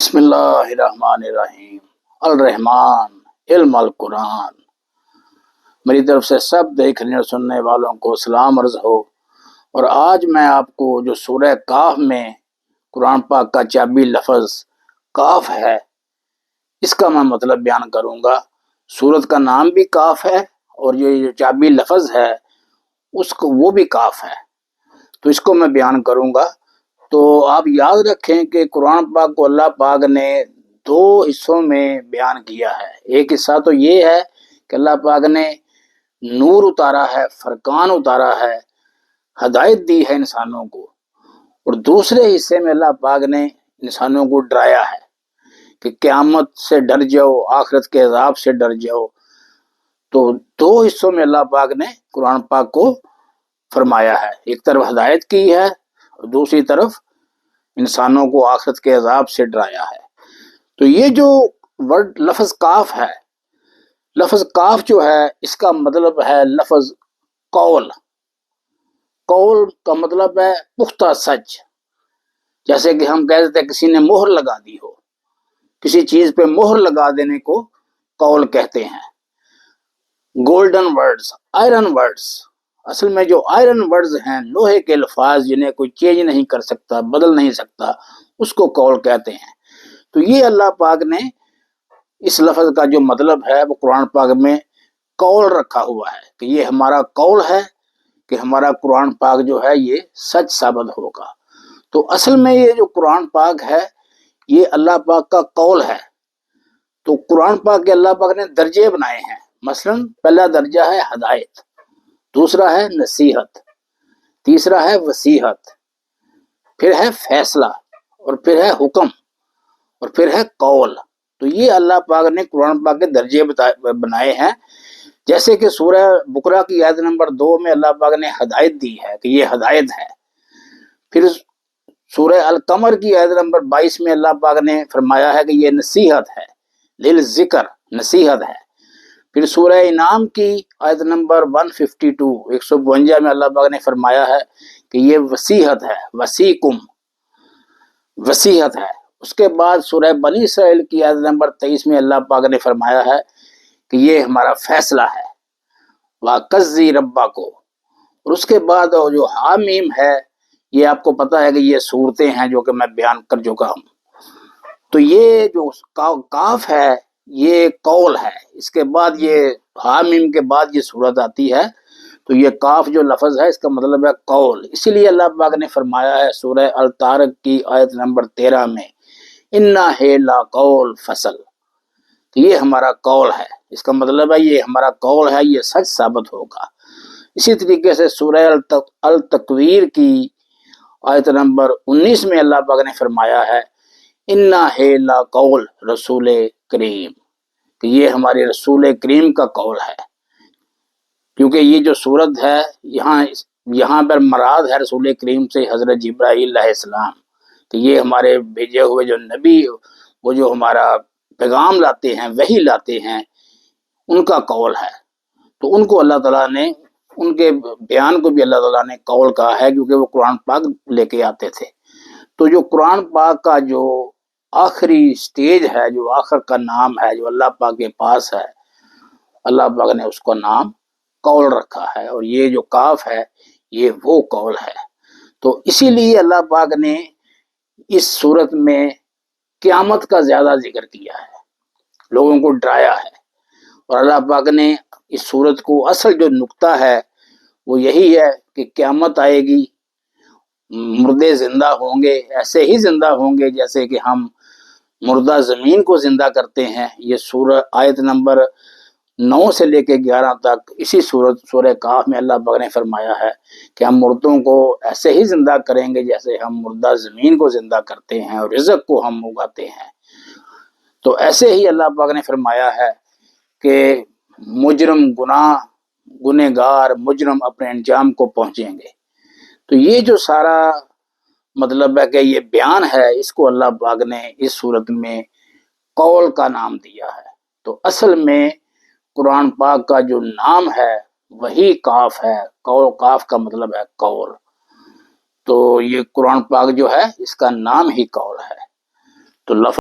بسم اللہ الرحمن الرحیم الرحمن علم القرآن۔ میری طرف سے سب دیکھنے اور سننے والوں کو سلام عرض ہو۔ اور آج میں آپ کو جو سورہ کاف میں قرآن پاک کا چابی لفظ کاف ہے، اس کا میں مطلب بیان کروں گا۔ سورت کا نام بھی کاف ہے اور یہ جو چابی لفظ ہے اس کو وہ بھی کاف ہے، تو اس کو میں بیان کروں گا۔ تو آپ یاد رکھیں کہ قرآن پاک کو اللہ پاک نے دو حصوں میں بیان کیا ہے۔ ایک حصہ تو یہ ہے کہ اللہ پاک نے نور اتارا ہے، فرقان اتارا ہے، ہدایت دی ہے انسانوں کو، اور دوسرے حصے میں اللہ پاک نے انسانوں کو ڈرایا ہے کہ قیامت سے ڈر جاؤ، آخرت کے عذاب سے ڈر جاؤ۔ تو دو حصوں میں اللہ پاک نے قرآن پاک کو فرمایا ہے، ایک طرف ہدایت کی ہے، دوسری طرف انسانوں کو آخرت کے عذاب سے ڈرایا ہے۔ تو یہ جو ورڈ لفظ کاف ہے، لفظ کاف جو ہے اس کا مطلب ہے لفظ قول۔ قول کا مطلب ہے پختہ سچ، جیسے کہ ہم کہہ دیتے ہیں کسی نے مہر لگا دی ہو، کسی چیز پہ مہر لگا دینے کو قول کہتے ہیں۔ گولڈن ورڈز، آئرن ورڈز، اصل میں جو آئرن ورڈز ہیں، لوہے کے الفاظ جنہیں کوئی چینج نہیں کر سکتا، بدل نہیں سکتا، اس کو قول کہتے ہیں۔ تو یہ اللہ پاک نے اس لفظ کا جو مطلب ہے وہ قرآن پاک میں قول رکھا ہوا ہے کہ یہ ہمارا قول ہے کہ ہمارا قرآن پاک جو ہے یہ سچ ثابت ہوگا۔ تو اصل میں یہ جو قرآن پاک ہے یہ اللہ پاک کا قول ہے۔ تو قرآن پاک کے اللہ پاک نے درجے بنائے ہیں۔ مثلا پہلا درجہ ہے ہدایت، دوسرا ہے نصیحت، تیسرا ہے وصیحت، پھر ہے فیصلہ، اور پھر ہے حکم، اور پھر ہے قول۔ تو یہ اللہ پاک نے قرآن پاک کے درجے بنائے ہیں۔ جیسے کہ سورہ بقرہ کی آیت نمبر 2 میں اللہ پاک نے ہدایت دی ہے کہ یہ ہدایت ہے۔ پھر سورہ القمر کی آیت نمبر 22 میں اللہ پاک نے فرمایا ہے کہ یہ نصیحت ہے، للذکر، نصیحت ہے۔ پھر سورہ انعام کی آیت نمبر 152 میں اللہ پاک نے فرمایا ہے کہ یہ وصیحت ہے، وصیکم، وصیحت ہے۔ اس کے بعد سورہ بنی اسرائیل کی آیت نمبر 23 میں اللہ پاک نے فرمایا ہے کہ یہ ہمارا فیصلہ ہے، وَقَضِّ رَبَّکُ۔ اور اس کے بعد جو حامیم ہے، یہ آپ کو پتہ ہے کہ یہ صورتیں ہیں جو کہ میں بیان کر چکا ہوں۔ تو یہ جو کاف ہے یہ قول ہے، اس کے بعد یہ حامیم کے بعد یہ صورت آتی ہے۔ تو یہ کاف جو لفظ ہے اس کا مطلب ہے قول۔ اسی لیے اللہ پاک نے فرمایا ہے سورہ الطارق کی آیت نمبر 13 میں، اِنَّهِ لَقَوْلٌ فَصْلٌ، کہ یہ ہمارا قول ہے، اس کا مطلب ہے یہ ہمارا قول ہے، یہ سچ ثابت ہوگا۔ اسی طریقے سے سورہ التکویر کی آیت نمبر 19 میں اللہ پاک نے فرمایا ہے، اِنَّهِ لَقَوْلٌ رسول کریم، کہ یہ ہمارے رسول کریم کا قول ہے۔ کیونکہ یہ جو صورت ہے یہاں پر مراد ہے رسول کریم سے حضرت جبرائیل علیہ السلام، کہ یہ ہمارے بھیجے ہوئے جو نبی، وہ جو ہمارا پیغام لاتے ہیں، وحی لاتے ہیں، ان کا قول ہے۔ تو ان کو اللہ تعالیٰ نے، ان کے بیان کو بھی اللہ تعالیٰ نے قول کہا ہے، کیونکہ وہ قرآن پاک لے کے آتے تھے۔ تو جو قرآن پاک کا جو آخری سٹیج ہے، جو آخر کا نام ہے جو اللہ پاک کے پاس ہے، اللہ پاک نے اس کا نام قول رکھا ہے، اور یہ جو کاف ہے یہ وہ قول ہے۔ تو اسی لیے اللہ پاک نے اس صورت میں قیامت کا زیادہ ذکر کیا ہے، لوگوں کو ڈرایا ہے۔ اور اللہ پاک نے اس صورت کو اصل جو نقطہ ہے وہ یہی ہے کہ قیامت آئے گی، مردے زندہ ہوں گے، ایسے ہی زندہ ہوں گے جیسے کہ ہم مردہ زمین کو زندہ کرتے ہیں۔ یہ سورہ آیت نمبر 9 سے لے کے 11 تک اسی سورہ کاف میں اللہ پاک نے فرمایا ہے کہ ہم مردوں کو ایسے ہی زندہ کریں گے جیسے ہم مردہ زمین کو زندہ کرتے ہیں اور رزق کو ہم اگاتے ہیں۔ تو ایسے ہی اللہ پاک نے فرمایا ہے کہ مجرم گنہگار مجرم اپنے انجام کو پہنچیں گے۔ تو یہ جو سارا مطلب ہے کہ یہ بیان ہے، اس کو اللہ پاک نے اس صورت میں قول کا نام دیا ہے۔ تو اصل میں قرآن پاک کا جو نام ہے وہی کاف ہے، قول، کاف کا مطلب ہے قول۔ تو یہ قرآن پاک جو ہے اس کا نام ہی قول ہے۔ تو لفظ